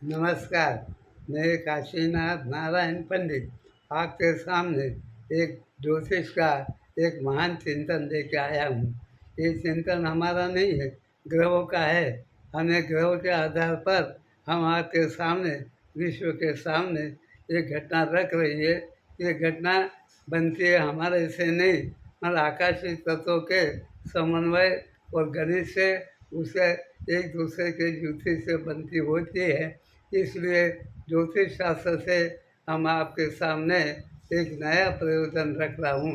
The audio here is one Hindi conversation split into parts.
नमस्कार। मैं काशीनाथ नारायण पंडित आपके सामने एक ज्योतिष का एक महान चिंतन लेके आया हूँ। ये चिंतन हमारा नहीं है, ग्रहों का है। हमें ग्रहों के आधार पर हम आपके सामने, विश्व के सामने एक घटना रख रही है। ये घटना बनती है हमारे से नहीं, मतलब आकाशीय तत्वों के समन्वय और गणित से, उसे एक दूसरे के युक्ति से बनती होती है। इसलिए ज्योतिष शास्त्र से हम आपके सामने एक नया प्रयोजन रख रहा हूँ।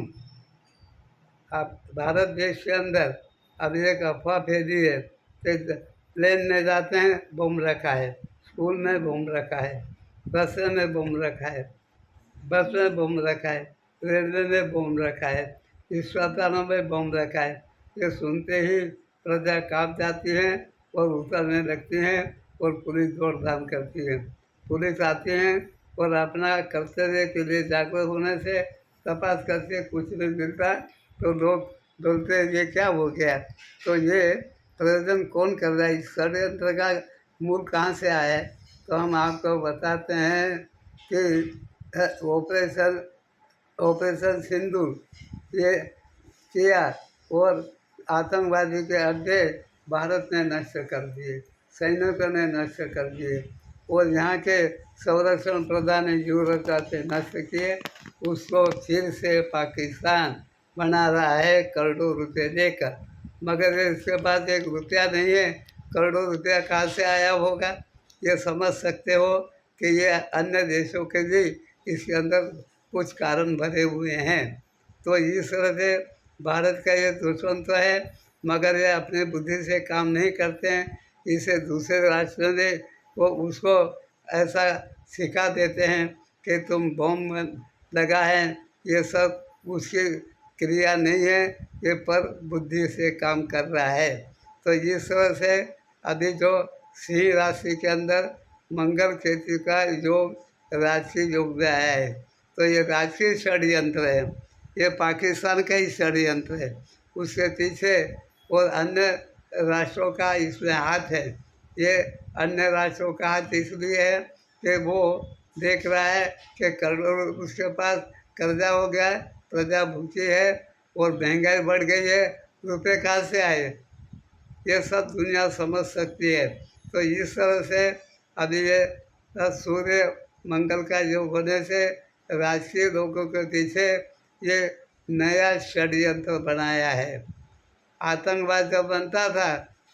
आप भारत देश के अंदर अब एक अफवाह फैली है कि प्लेन में जाते हैं बम रखा है, स्कूल में बम रखा है, बस में बम रखा है, बस में बम रखा है, रेलवे में बम रखा है, अस्पतालों में बम रखा है। ये सुनते ही प्रजा कांप जाती है और उतरने लगती हैं और पुलिस दौड़-धाम करती है। पुलिस आती है और अपना कर्तव्य के लिए जागरूक होने से तपास करके कुछ नहीं मिलता तो लोग बोलते हैं ये क्या हो गया। तो ये प्रयोजन कौन कर रहा है, इस षड्यंत्र का मूल कहाँ से आया है? तो हम आपको बताते हैं कि ऑपरेशन ऑपरेशन सिंदूर ये किया और आतंकवादी के अड्डे भारत ने नष्ट कर दिए, सैनिकों ने नष्ट कर दिए और यहाँ के संरक्षण प्रधान यूरोपा से नष्ट किए। उसको फिर से पाकिस्तान बना रहा है करोड़ों रुपए देकर, मगर इसके पास एक रुपया नहीं है। करोड़ों रुपया कहाँ से आया होगा? ये समझ सकते हो कि ये अन्य देशों के भी इसके अंदर कुछ कारण भरे हुए हैं। तो इस तरह से भारत का ये दुश्मन तो है, मगर ये अपने बुद्धि से काम नहीं करते हैं। इसे दूसरे राष्ट्रों ने वो उसको ऐसा सिखा देते हैं कि तुम बम लगा है, ये सब उसकी क्रिया नहीं है, ये पर बुद्धि से काम कर रहा है। तो इस तरह से अभी जो सिंह राशि के अंदर मंगल केतु का योग राशि योग में आया है, तो ये राष्ट्रीय षड्यंत्र है, ये पाकिस्तान का ही षड्यंत्र है। उसके पीछे और अन्य राष्ट्रों का इसमें हाथ है। ये अन्य राष्ट्रों का हाथ इसलिए है कि वो देख रहा है कि करोड़ों उसके पास कर्जा हो गया है, प्रजा भूखी है और महंगाई बढ़ गई है, रुपये कहाँ से आए, ये सब दुनिया समझ सकती है। तो इस तरह से अभी ये सूर्य मंगल का योग होने से राजकीय लोगों के पीछे ये नया षड्यंत्र बनाया है। आतंकवाद जब बनता था,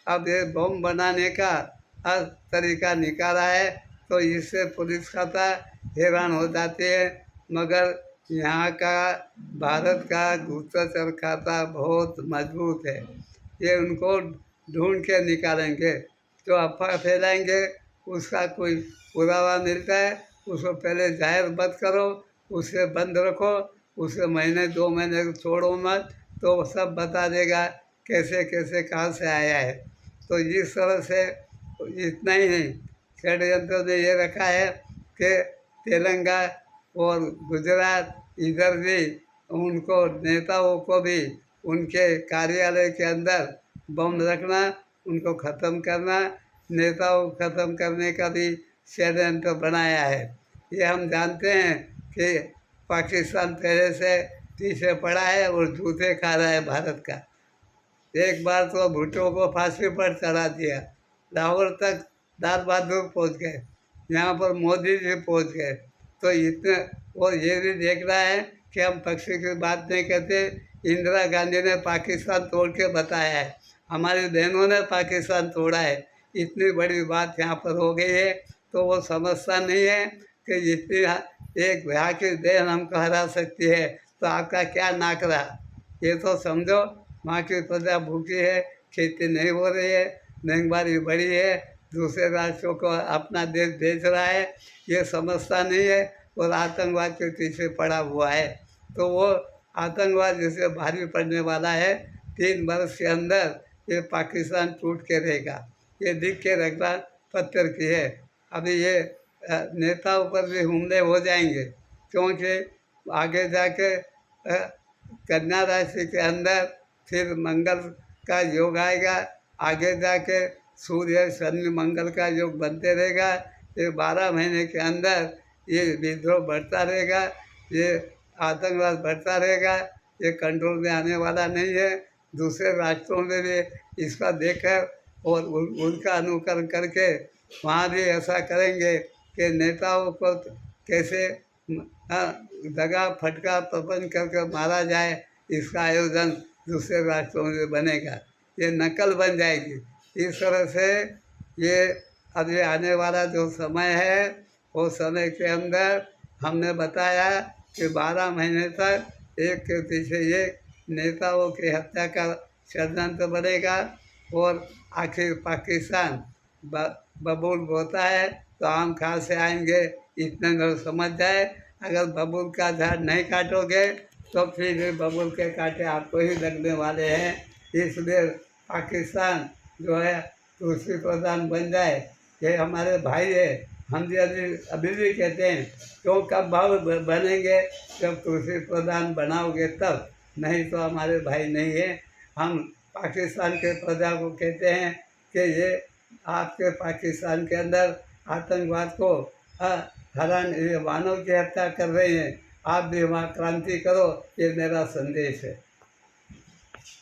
अब ये बम बनाने का हर तरीका निकाला है, तो इससे पुलिस खाता हैरान हो जाती है। मगर यहाँ का भारत का गुप्तचर खाता बहुत मजबूत है, ये उनको ढूंढ के निकालेंगे। जो अफवाह फैलाएंगे उसका कोई पुरावा मिलता है, उसको पहले जाहिर मत करो, उसे बंद रखो, उसे महीने 2 महीने छोड़ो मत, तो वो सब बता देगा कैसे कैसे कहाँ से आया है। तो इस तरह से इतना ही नहीं, षड्यंत्र ने ये रखा है कि तेलंगाना और गुजरात इधर भी उनको नेताओं को भी उनके कार्यालय के अंदर बम रखना, उनको ख़त्म करना, नेताओं को ख़त्म करने का भी षड्यंत्र बनाया है। ये हम जानते हैं कि पाकिस्तान पहले से पीछे पड़ा है और जूते खा रहा है भारत का। एक बार तो भुट्टो को फांसी पर चढ़ा दिया, लाहौर तक लाल बहादुर पहुँच गए, यहाँ पर मोदी जी पहुँच गए। तो इतने और ये भी देख रहा है कि हम पक्षी की बात नहीं करते। इंदिरा गांधी ने पाकिस्तान तोड़ के बताया है, हमारी बहनों ने पाकिस्तान तोड़ा है। इतनी बड़ी बात यहाँ पर हो गई है, तो वो समझता नहीं है कि जितनी एक यहाँ की बहन हमको हरा सकती है, तो आपका क्या नाक रहा। ये तो समझो, वहाँ की प्रजा भूखी है, खेती नहीं हो रही है, महंगाई बढ़ी है, दूसरे राष्ट्रों को अपना देश बेच रहा है, ये समझता नहीं है और आतंकवाद के पीछे पड़ा हुआ है। तो वो आतंकवाद जैसे भारी पड़ने वाला है, 3 वर्ष के अंदर ये पाकिस्तान टूट के रहेगा, ये लिख के रखना पत्थर की है। अभी ये नेताओं पर भी हमले हो जाएंगे, क्योंकि आगे जाके कन्या राशि के अंदर फिर मंगल का योग आएगा, आगे जाके सूर्य शनि मंगल का योग बनते रहेगा। ये 12 महीने के अंदर ये विद्रोह बढ़ता रहेगा, ये आतंकवाद बढ़ता रहेगा, ये कंट्रोल में आने वाला नहीं है। दूसरे राष्ट्रों में भी इसका देखकर और उनका अनुकरण करके वहाँ भी ऐसा करेंगे कि नेताओं को कैसे दगा फटका प्रबंध करके मारा जाए, इसका आयोजन दूसरे राष्ट्रों में बनेगा। ये नकल बन जाएगी। इस तरह से ये अभी आने वाला जो समय है, वो समय के अंदर हमने बताया कि 12 महीने तक एक के पीछे एक नेताओं की हत्या का षड्यंत्र बनेगा और आखिर पाकिस्तान बबूल बोता है तो आम खास से आएंगे, इतने लोग समझ जाए। अगर बबूल का झाड़ नहीं काटोगे तो फिर भी बबूल के कांटे आपको ही लगने वाले हैं। इसलिए पाकिस्तान जो है कृषि प्रधान बन जाए, ये हमारे भाई है। हम भी अभी भी कहते हैं क्यों, कब भाव बनेंगे जब कृषि प्रधान बनाओगे तब, नहीं तो हमारे भाई नहीं है। हम पाकिस्तान के प्रजा को कहते हैं कि ये आपके पाकिस्तान के अंदर आतंकवाद को हरण, ये मानव की हत्या कर रहे हैं, आप भी वहाँ क्रांति करो, ये मेरा संदेश है।